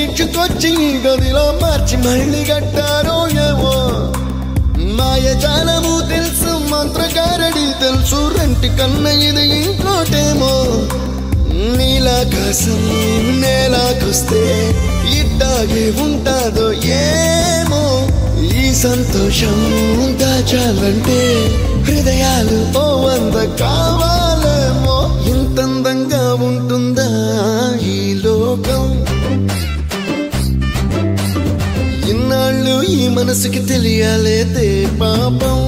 ఈడ్చుకొచ్చి ఈ గదిలో మార్చి మళ్ళీ కట్టారో ఏమో మాయజాలము తెలుసు మంత్రగారడి తెలుసు రెంటి కన్న ఇది ఇంకోటేమో నీలాకాశం నేలాకొస్తే ఇట్టాగే ఉంటాదో ఏమో ఈ సంతోషం దాచాలంటే హృదయాలు ఓ 100 కావాలేమో ఇంతందంగా ఉంటుందా ఈ లోకం ఇన్నాళ్ళు ఈ మనసుకి తెలియాలేదే పాపం